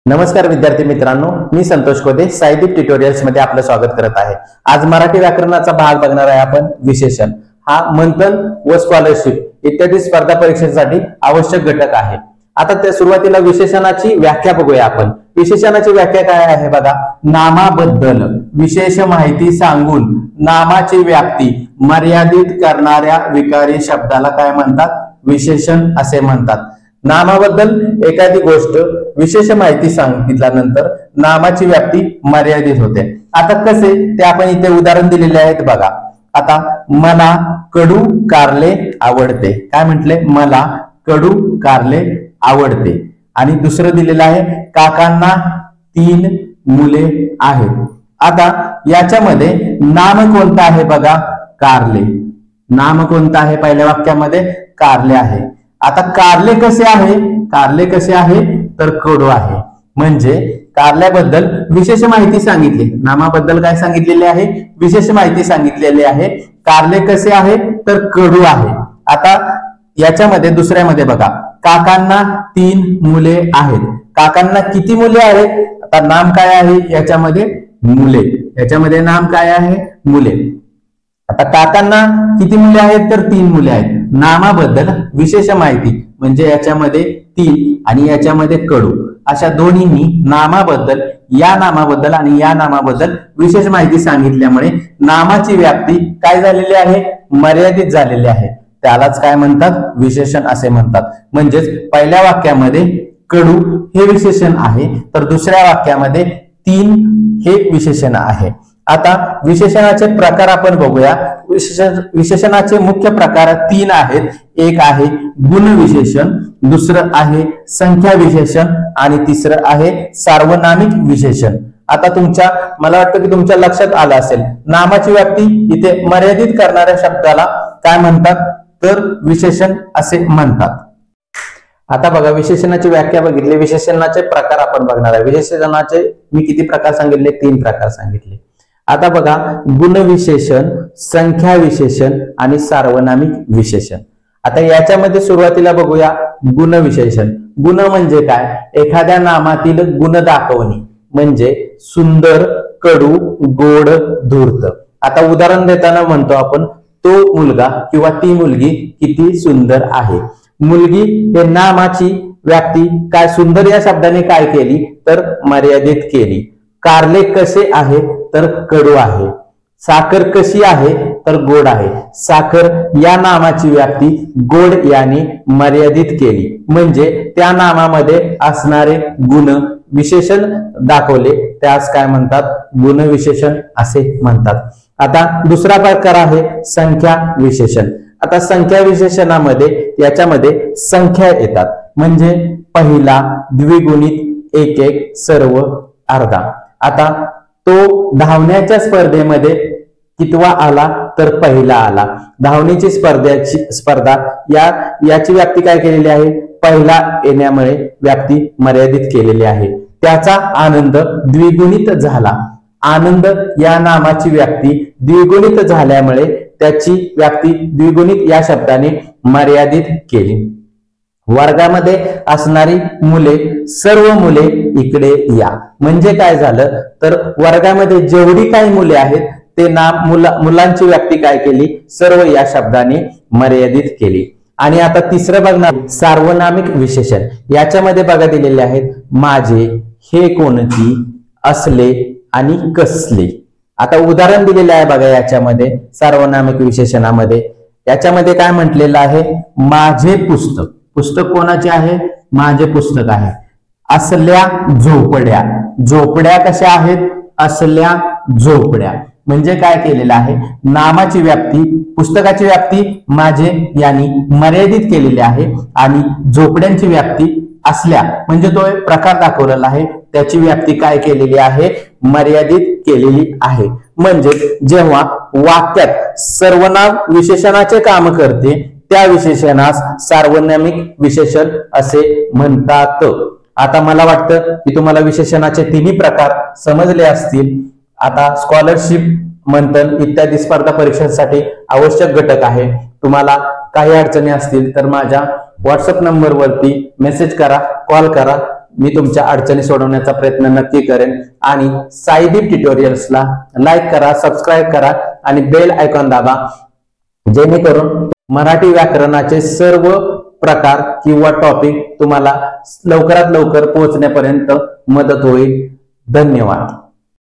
नमस्कार विद्यार्थी मित्रांनो, मी संतोष कोदे सायदीप ट्युटोरियल्स मध्ये आपलं स्वागत करत आहे। आज मराठी व्याकरणाचा भाग बघणार आहे आपण। विशेषण हा मंथन व स्कॉलरशिप इत्यादी स्पर्धा परीक्षेसाठी आवश्यक घटक आहे। आता त्या सुरुवातीला विशेषणाची व्याख्या बघूया आपण। विशेषणाची व्याख्या काय आहे बघा। नामाबद्दल विशेष माहिती सांगून नामाची व्याप्ती मर्यादित करणाऱ्या विकारी शब्दाला काय म्हणतात? विशेषण असे म्हणतात। नामाबद्दल एखादी गोष्ट विशेष माहिती सांगितल्यानंतर नामाची व्याप्ती मर्यादित होते। आता कसे ते आपण इथे उदाहरण दिलेले आहेत बघा। आता मला कडू कारले आवडते। काय म्हटले? मला कडू कारले आवडते। आणि दुसरं दिलेलं आहे काकांना 3 मुले आहेत। आता याच्यामध्ये नाम कोणतं आहे बघा? कारले। नाम कोणतं आहे? पहिल्या वाक्यामध्ये कारले आहे। आता कारले कसे आहे? कारले कसे आहे तर कडू आहे। म्हणजे कारल्याबद्दल विशेष माहिती सांगितली। नामाबद्दल काय सांगितलेले आहे? विशेष माहिती सांगितलेली आहे। कारले कसे आहे तर कडू आहे। आता याच्यामध्ये दुसऱ्यामध्ये बघा, काकांना 3 मुले आहेत। काकांना किती मुले आहेत? आता नाम काय आहे याच्यामध्ये? मुले। याच्यामध्ये नाम काय आहे? मुले। आता काकांना किती मुले आहेत तर 3 मुले आहेत। नामाबद्दल विशेष माहिती म्हणजे याच्यामध्ये 3 आणि याच्यामध्ये कडू, अशा दोन्हींनी नामाबद्दल, या नामाबद्दल आणि या नामाबद्दल विशेष माहिती सांगितल्यामुळे नामाची व्याप्ती काय झालेली आहे? मर्यादित झालेली आहे। त्यालाच काय म्हणतात? विशेषण असे म्हणतात। म्हणजेच पहिल्या वाक्यामध्ये कडू हे विशेषण आहे तर दुसऱ्या वाक्यामध्ये 3 हे विशेषण आहे। आता विशेषणाचे प्रकार आपण बघूया। विशेषणाचे मुख्य प्रकार 3 आहेत। एक आहे गुण विशेषण, दुसरं आहे संख्या विशेषण आणि तिसरं आहे सार्वनामिक विशेषण। आता मला वाटतं की तुमच्या लक्षात आलं असेल, नामाची व्याप्ती इथे मर्यादित करणाऱ्या शब्दाला काय म्हणतात तर विशेषण असे म्हणतात। आता बघा, विशेषणाची व्याख्या बघितली, विशेषणाचे प्रकार आपण बघणार आहे। विशेषणाचे मी किती प्रकार सांगितले? 3 प्रकार सांगितले। आता बघा, गुण विशेषण, संख्या विशेषण आणि सार्वनामिक विशेषण। आता याच्यामध्ये सुरुवातीला बघूया गुण विशेषण। गुण म्हणजे काय? एखाद्या नामातील गुण दाखवणे, म्हणजे सुंदर, कडू, गोड, धूर्त। आता उदाहरण देताना म्हणतो आपण, तो मुलगा किंवा ती मुलगी किती सुंदर आहे। मुलगी हे नामाची व्याप्ती काय सुंदर या शब्दाने काय केली तर मर्यादित केली। कारले कसे आहे तर कडू आहे। साखर कशी आहे तर गोड आहे। साखर या नामाची व्याप्ती गोड याने मर्यादित केली, म्हणजे त्या नामामध्ये असणारे गुण विशेषण दाखवले, त्यास काय म्हणतात? गुण विशेषण असे म्हणतात। आता दुसरा प्रकार आहे संख्या विशेषण। आता संख्या विशेषणामध्ये याच्यामध्ये संख्या येतात, म्हणजे पहिला, द्विगुणित, एक एक, सर्व, अर्धा। आता तो धावण्याच्या स्पर्धेमध्ये कितवा आला तर पहिला आला। धावण्याची स्पर्धा याची व्याप्ती काय केलेली आहे? पहिला येण्यामुळे व्याप्ती मर्यादित केलेली आहे। त्याचा आनंद द्विगुणित झाला। आनंद या नामाची व्याप्ती द्विगुणित झाल्यामुळे त्याची व्याप्ती द्विगुणित या शब्दाने मर्यादित केली। वर्गामध्ये असणारी मुले, सर्व मुले इकडे या। म्हणजे काय झालं तर वर्गामध्ये जेवढी काही मुले आहेत ते मुलांची व्याप्ती काय केली? सर्व या शब्दाने मर्यादित केली। आणि आता तिसरं बघणार सार्वनामिक विशेषण। याच्यामध्ये बघा दिलेले आहेत माझे, हे कोणती, असले आणि कसले। आता उदाहरण दिलेले आहे बघा याच्यामध्ये सार्वनामिक विशेषणामध्ये। याच्यामध्ये काय म्हटलेलं आहे? माझे पुस्तक। पुस्तक कोणाचे आहे? माझे पुस्तक आहे। असल्या झोपड्या। झोपड्या कशा आहेत? असल्या झोपड्या। म्हणजे काय केलेलं आहे? नामाची व्याप्ती, पुस्तकाची व्याप्ती माझे यांनी मर्यादित केलेली आहे आणि झोपड्यांची व्याप्ती असल्या म्हणजे तो एक प्रकार दाखवलेला आहे, त्याची व्याप्ती काय केलेली आहे? मर्यादित केलेली आहे। म्हणजे जेव्हा वाक्यात सर्वनाम विशेषणाचे काम करते त्या विशेषणास सार्वनामिक विशेषण असे म्हणतात। आता मला वाटतं की तुम्हाला विशेषणाचे 3 प्रकार समजले असतील। आता स्कॉलरशिप, मंथन इत्यादी स्पर्धा परीक्षांसाठी आवश्यक घटक आहे। तुम्हाला काही अडचणी असतील तर माझ्या व्हॉट्सअप नंबरवरती मेसेज करा, कॉल करा, मी तुमच्या अडचणी सोडवण्याचा प्रयत्न नक्की करेन। आणि साईदीप ट्युटोरियल्सला लाईक करा, सबस्क्राईब करा आणि बेल आयकॉन दाबा, जेणेकरून मराठी व्याकरणाचे सर्व प्रकार किंवा टॉपिक तुम्हाला लवकरात लवकर पोहोचण्यापर्यंत मदत होईल। धन्यवाद।